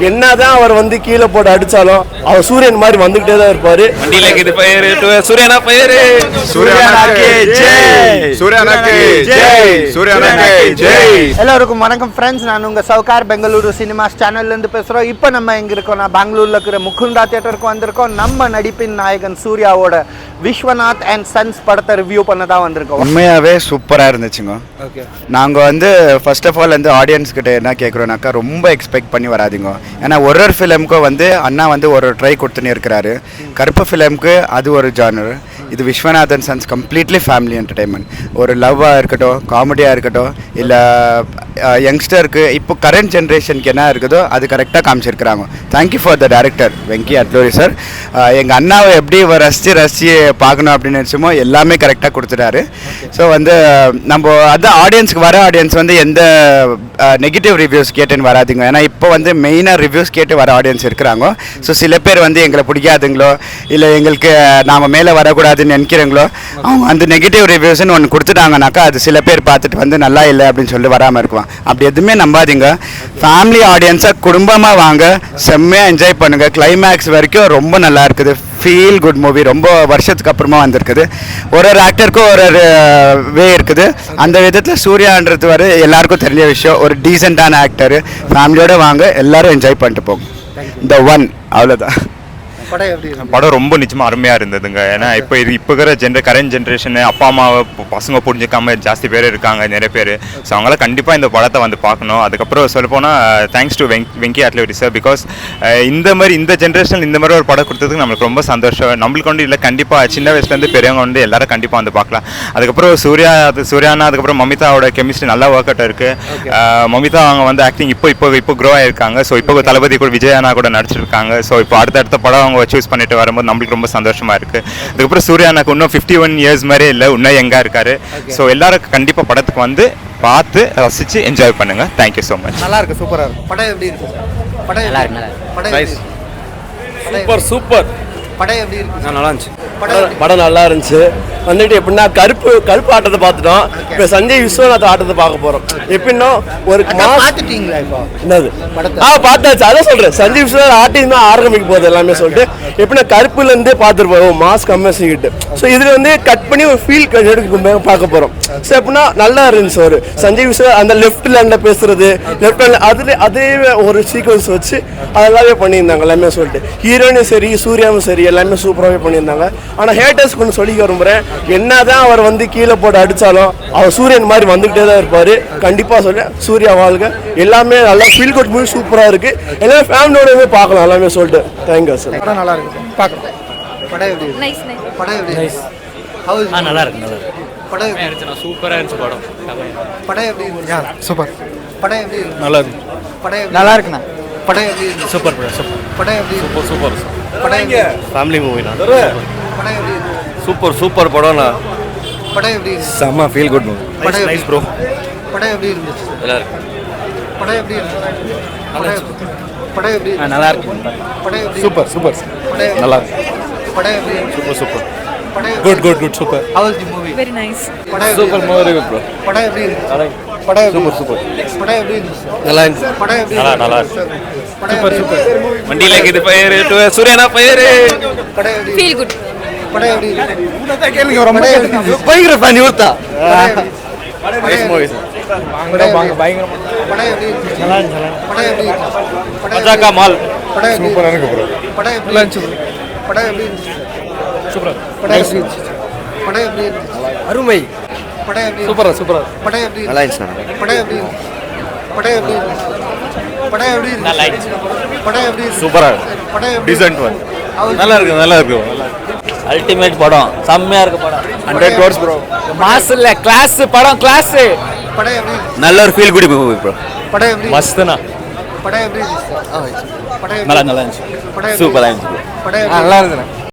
என்னதான் அவர் வந்து கீழே போட்டு அடிச்சாலும் அவர் சூரியன் மாதிரி வந்துகிட்டே தான் இருப்பாரு. வண்டியில இது பயிர் சூரியனா பயிர் எல்லாருக்கும் வணக்கம் ஃப்ரெண்ட்ஸ். நான் உங்க சவுகார் பெங்களூரு சினிமாஸ் சேனல்ல இருந்து பேசுறோம். இப்போ நம்ம எங்க இருக்கோம்னா பெங்களூர்ல இருக்கிற முகுந்தா தியேட்டருக்கு வந்திருக்கோம். நம்ம நடிப்பின் நாயகன் சூர்யாவோட விஸ்வநாத் அண்ட் சன்ஸ் படத்தை ரிவ்யூ பண்ண தான் வந்திருக்கோம். உண்மையாகவே சூப்பராக இருந்துச்சுங்க. ஓகே, நாங்கள் வந்து ஃபர்ஸ்ட் ஆஃப் ஆல் வந்து ஆடியன்ஸ் கிட்ட என்ன கேட்குறோன்னாக்கா ரொம்ப எக்ஸ்பெக்ட் பண்ணி வராதிங்க. ஏன்னா ஒரு ஃபிலிமுக்கும் வந்து அண்ணா வந்து ஒரு ட்ரை கொடுத்துன்னு இருக்கிறாரு. கருப்பு ஃபிலிமுக்கு அது ஒரு ஜானர், இது Viswanathan sons completely family entertainment. ஒரு லவ்வாக இருக்கட்டும், காமெடியாக இருக்கட்டும், இல்லை யங்ஸ்டருக்கு இப்போ கரண்ட் ஜென்ரேஷனுக்கு என்ன இருக்குதோ அது கரெக்டாக காமிச்சிருக்கிறாங்க. Thank you for the director Venky Atluri sir. எங்கள் அண்ணாவை எப்படி ரசித்து பார்க்கணும் அப்படின்னு நினச்சோமோ எல்லாமே கரெக்டாக கொடுத்துட்டாரு. ஸோ வந்து நம்ம அதான் ஆடியன்ஸுக்கு வர ஆடியன்ஸ் வந்து எந்த நெகட்டிவ் ரிவ்யூஸ் கேட்டுன்னு வராதிங்க. ஏன்னா இப்போ வந்து மெயினாக ரிவ்யூஸ் கேட்டு வர ஆடியன்ஸ் இருக்கிறாங்க. ஸோ சில பேர் வந்து எங்களை பிடிக்காதுங்களோ இல்லை எங்களுக்கு நாம் மேலே வரக்கூடாதுன்னு நினைக்கிறீங்களோ அவங்க அந்த நெகட்டிவ் ரிவ்யூஸ்ன்னு ஒன்று கொடுத்துட்டாங்கனாக்கா அது சில பேர் பார்த்துட்டு வந்து நல்லா இல்லை அப்படின்னு சொல்லி வராமல் இருக்குவாங்க. அப்படி எதுவுமே நம்பாதீங்க. ஃபேமிலி ஆடியன்ஸாக குடும்பமாக வாங்க, செம்மையாக என்ஜாய் பண்ணுங்கள். கிளைமேக்ஸ் வரைக்கும் ரொம்ப நல்லா இருக்குது. Feel good movie. ரொம்ப வருஷத்துக்கு அப்புறமா வந்திருக்குது. ஒரு ஆக்டருக்கும் ஒரு வே இருக்குது. அந்த விதத்தில் சூர்யான்றது வர எல்லாருக்கும் தெரிஞ்ச விஷயம். ஒரு டீசெண்டான ஆக்டரு. ஃபேமிலியோடு வாங்க, எல்லாரும் என்ஜாய் பண்ணிட்டு போங்க. இந்த ஒன் அவ்வளோதான். படம் ரொம்ப நிச்சயமாக அருமையாக இருந்ததுங்க. ஏன்னா இப்போ இருக்கிற கரண்ட் ஜென்ரேஷனு அப்பா அம்மாவை பசங்க புரிஞ்சிக்காம ஜாஸ்தி பேர் இருக்காங்க, நிறைய பேர். ஸோ அவங்களாம் கண்டிப்பாக இந்த படத்தை வந்து பார்க்கணும். அதுக்கப்புறம் சொல்லப்போனால் thanks to Venky Atluri sir. Because இந்த ஜென்ரேஷனில் இந்த மாதிரி ஒரு படம் கொடுத்ததுக்கு நம்மளுக்கு ரொம்ப சந்தோஷம். நம்மளுக்கு வந்து இல்லை, கண்டிப்பாக சின்ன வயசுலேருந்து பெரியவங்க வந்து எல்லாரும் கண்டிப்பாக வந்து பார்க்கலாம். அதுக்கப்புறம் சூர்யானா அதுக்கப்புறம் மமிதாவோட கெமிஸ்ட்ரி நல்லா ஒர்க் அவுட் இருக்குது. மமிதா அவங்க வந்து ஆக்டிங் இப்போ க்ரோ ஆகிருக்காங்க. ஸோ இப்போ தளபதி கூட விஜயானா கூட நடிச்சிருக்காங்க. ஸோ இப்போ அடுத்த படம் அவங்க சூஸ் பண்ணிட்டு வரும்போது நம்மளுக்கு ரொம்ப சந்தோஷமா இருக்கு. அதுக்கப்புறம் சூர்யானாக்கு இன்னும் 51 இயர்ஸ் மாதிரி இல்லை, இன்னும் எங்க இருக்காரு. ஸோ எல்லாரும் கண்டிப்பா படத்துக்கு வந்து பார்த்து ரசிச்சு என்ஜாய் பண்ணுங்க. Thank you so much. நல்லா இருக்கு, சூப்பரா இருக்கு. படம் எப்படி இருக்கு? படம் நல்லா இருக்கு. Super super. படம் எப்படி இருக்கு? நல்லா இருந்துச்சு. படம் நல்லா இருந்துச்சு. வந்துட்டு எப்படின்னா கருப்பு ஆட்டத்தை பார்த்துட்டோம். இப்போ சஞ்சய் விஸ்வநாத் ஆட்டத்தை பார்க்க போறோம். எப்படின்னா ஒரு பார்த்துட்டீங்களா? இப்போ என்னது பார்த்தாச்சு. அதான் சொல்றேன், சஞ்சய் விஸ்வநாத் ஆட்டிங் தான் ஆரம்பிக்க போகுது எல்லாமே சொல்லிட்டு. எப்படின்னா கருப்புல இருந்தே பார்த்துருப்போம் மாஸ் கம்மசிக்கிட்டு. ஸோ இதுல வந்து கட் பண்ணி ஒரு ஃபீல் எடுக்க பார்க்க போறோம். ஸோ எப்படின்னா நல்லா இருந்துச்சு. ஒரு சஞ்சய் விஸ்வநாத் அந்த லெஃப்ட் லேண்ட்ல பேசுறது, லெஃப்ட் லேண்ட்ல அதே ஒரு சீக்வன்ஸ் வச்சு அதெல்லாமே பண்ணியிருந்தாங்க எல்லாமே சொல்லிட்டு. ஹீரோயினும் சரி சூர்யாவும் சரி எல்லாமே சூப்பராகவே பண்ணியிருந்தாங்க. ஆனால் ஹேட்டர்ஸ் கொண்டு சொல்லிக்க விரும்புகிறேன், என்னதான் அவர் வந்து கீழே போட்டு அடித்தாலும் அவர் சூரியன் மாதிரி வந்துகிட்டே தான் இருப்பார். கண்டிப்பாக சொல்கிறேன், சூர்யா வாழ்க. எல்லாமே நல்லா ஃபீல் குட் மூவி சூப்பராக இருக்குது. எல்லாமே ஃபேமிலியோடவே பார்க்கலாம் எல்லாமே சொல்லிட்டு. Thank you sir. படம் நல்லா இருக்கு, பார்க்கலாம். படம் எப்படி இருக்கு? நைஸ். படம் எப்படி இருக்கு? நல்லா இருக்கு, நல்லா இருக்கு. படம் எப்படி இருந்துச்சு? சூப்பராக இருந்துச்சு படம். படம் எப்படி இருந்துச்சு? சூப்பர். படம் எப்படி இருக்கு? நல்லா இருக்கு. படம் நல்லா இருக்குண்ணா. படம் எப்படி இருக்கு? சூப்பர் படம். சூப்பர். படம் எப்படி இருக்கு? சூப்பர். படம் எப்படி? ஃபேமிலி மூவினா படம் எப்படி இருக்கு? சூப்பர் படம்னா. படம் எப்படி இருக்கு? செம்ம ஃபீல் குட் மூவி. படம் நைஸ் ப்ரோ. படம் எப்படி இருந்துச்சு? நல்லா இருக்கு. படம் எப்படி இருந்துச்சு? படம் எப்படி? நல்லா இருக்கு. படம் எப்படி? சூப்பர். நல்லா இருக்கு. படம் எப்படி? சூப்பர். படம் good super. How was the movie? Very nice. Super movie bro. படம் எப்படி இருந்துச்சு? படம் எப்படி? சூப்பர். படம் எப்படி இருந்துச்சு? நல்லா இருந்துச்சு. படம் எப்படி? நல்லா இருக்கு. சூப்பர். வண்டியில இது பயிர் சூரியனா பயிர். படம் எப்படி? Feel good. படம் எப்படி? கேளுங்க, ரொம்ப பயங்கர ஃபேன் யூத்தா. Nice movie. வாங்க பயங்கரமா. படம் எப்படி இருந்துச்சு? நல்லா இருந்துச்சு. படம் எப்படி இருந்துச்சு? மஜாக்கா மால். படம் எப்படி? சூப்பரா இருக்கு ப்ரோ. படம் எப்படி இருந்துச்சு? படம் எப்படி இருந்துச்சு? சூப்பரா. படம் எப்படி இருந்துச்சு? படம் எப்படி இருந்துச்சு? அருமை. படம் எப்படி? சூப்பரா. படம் எப்படி? நல்லா இருந்துச்சு. படம் எப்படி? படம் எப்படி? படம் எப்படி? நல்லா இருந்துச்சு. படம் எப்படி? சூப்பரா. படம் எப்படி? Decent one. நல்லா இருக்கு. அல்டிமேட் படம். செம்மையா இருக்கு படம். 100 crores ப்ரோ. மாஸ் இல்ல, கிளாஸ் படம், கிளாஸ். படம் எப்படி? நல்ல ஒரு ஃபீல் குட் மூவி ப்ரோ. படம் எப்படி? மஸ்துனா. படம் எப்படி இருந்துச்சு? படம் எப்படி? நல்லா இருந்துச்சு. படம் எப்படி? சூப்பரா இருந்துச்சு. படம் எப்படி? நல்லா இருந்துச்சு.